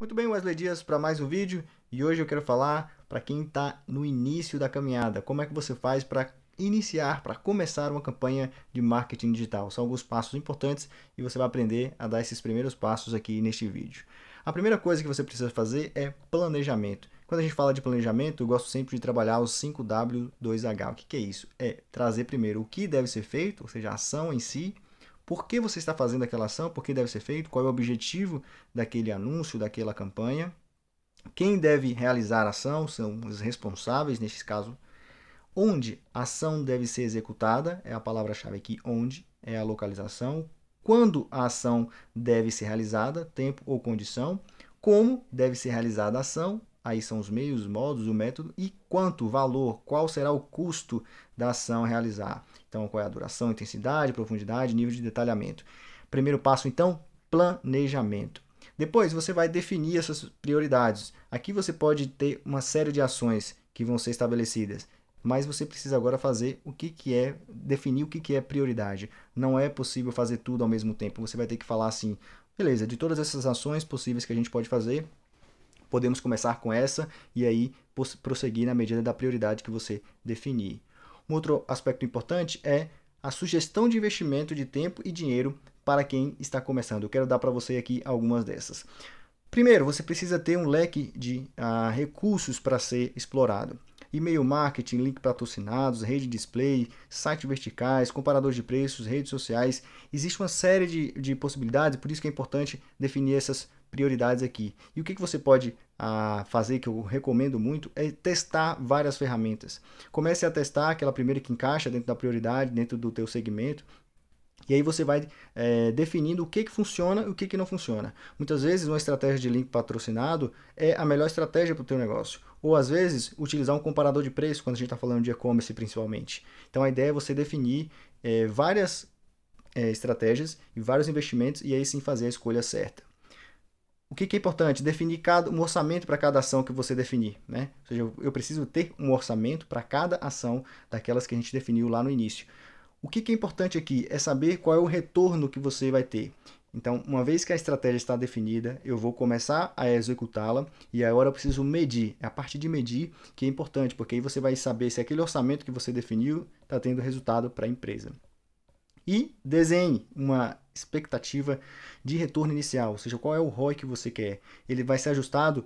Muito bem, Wesley Dias para mais um vídeo e hoje eu quero falar para quem está no início da caminhada, como é que você faz para iniciar, para começar uma campanha de marketing digital. São alguns passos importantes e você vai aprender a dar esses primeiros passos aqui neste vídeo. A primeira coisa que você precisa fazer é planejamento. Quando a gente fala de planejamento, eu gosto sempre de trabalhar os 5W2H. O que é isso? É trazer primeiro o que deve ser feito, ou seja, a ação em si, por que você está fazendo aquela ação, por que deve ser feito, qual é o objetivo daquele anúncio, daquela campanha, quem deve realizar a ação, são os responsáveis, neste caso, onde a ação deve ser executada, é a palavra-chave aqui, onde, é a localização, quando a ação deve ser realizada, tempo ou condição, como deve ser realizada a ação, aí são os meios, os modos, o método, e quanto, valor, qual será o custo da ação a realizar. Então, qual é a duração, intensidade, profundidade, nível de detalhamento. Primeiro passo, então, planejamento. Depois, você vai definir essas prioridades. Aqui você pode ter uma série de ações que vão ser estabelecidas, mas você precisa agora fazer definir o que é prioridade. Não é possível fazer tudo ao mesmo tempo. Você vai ter que falar assim, beleza, de todas essas ações possíveis que a gente pode fazer, podemos começar com essa e aí prosseguir na medida da prioridade que você definir. Um outro aspecto importante é a sugestão de investimento de tempo e dinheiro para quem está começando. Eu quero dar para você aqui algumas dessas. Primeiro, você precisa ter um leque de recursos para ser explorado. E-mail marketing, link patrocinados, rede display, site verticais, comparador de preços, redes sociais. Existe uma série de possibilidades, por isso que é importante definir essas prioridades aqui. E o que você pode fazer, que eu recomendo muito, é testar várias ferramentas. Comece a testar aquela primeira que encaixa dentro da prioridade, dentro do teu segmento. E aí você vai definindo o que funciona e o que não funciona. Muitas vezes uma estratégia de link patrocinado é a melhor estratégia para o teu negócio. Ou às vezes utilizar um comparador de preço, quando a gente está falando de e-commerce principalmente. Então a ideia é você definir várias estratégias e vários investimentos e aí sim fazer a escolha certa. O que é importante? Definir um orçamento para cada ação que você definir. Né? Ou seja, eu preciso ter um orçamento para cada ação daquelas que a gente definiu lá no início. O que é importante aqui é saber qual é o retorno que você vai ter. Então, uma vez que a estratégia está definida, eu vou começar a executá-la e agora eu preciso medir. É a parte de medir que é importante, porque aí você vai saber se aquele orçamento que você definiu está tendo resultado para a empresa. E desenhe uma expectativa de retorno inicial, ou seja, qual é o ROI que você quer. Ele vai ser ajustado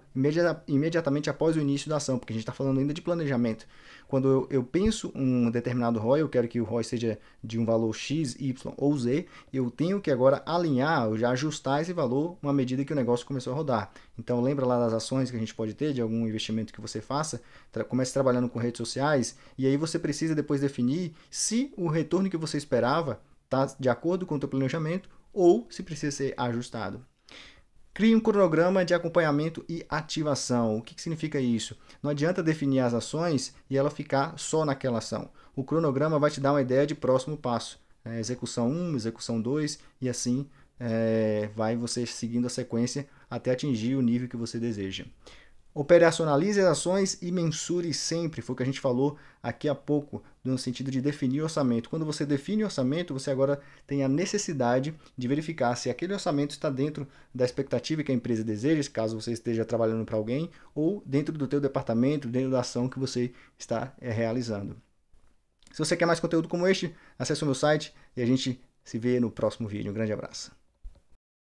imediatamente após o início da ação, porque a gente está falando ainda de planejamento. Quando eu penso um determinado ROI, eu quero que o ROI seja de um valor X, Y ou Z, eu tenho que agora alinhar, ou já ajustar esse valor à medida que o negócio começou a rodar. Então lembra lá das ações que a gente pode ter, de algum investimento que você faça, comece trabalhando com redes sociais, e aí você precisa depois definir se o retorno que você esperava está de acordo com o teu planejamento ou se precisa ser ajustado. Crie um cronograma de acompanhamento e ativação. O que significa isso? Não adianta definir as ações e ela ficar só naquela ação. O cronograma vai te dar uma ideia de próximo passo. Execução 1, execução 2 e assim vai você seguindo a sequência até atingir o nível que você deseja. Operacionalize as ações e mensure sempre, foi o que a gente falou aqui há pouco, no sentido de definir orçamento. Quando você define orçamento, você agora tem a necessidade de verificar se aquele orçamento está dentro da expectativa que a empresa deseja, caso você esteja trabalhando para alguém, ou dentro do teu departamento, dentro da ação que você está realizando. Se você quer mais conteúdo como este, acesse o meu site e a gente se vê no próximo vídeo. Um grande abraço.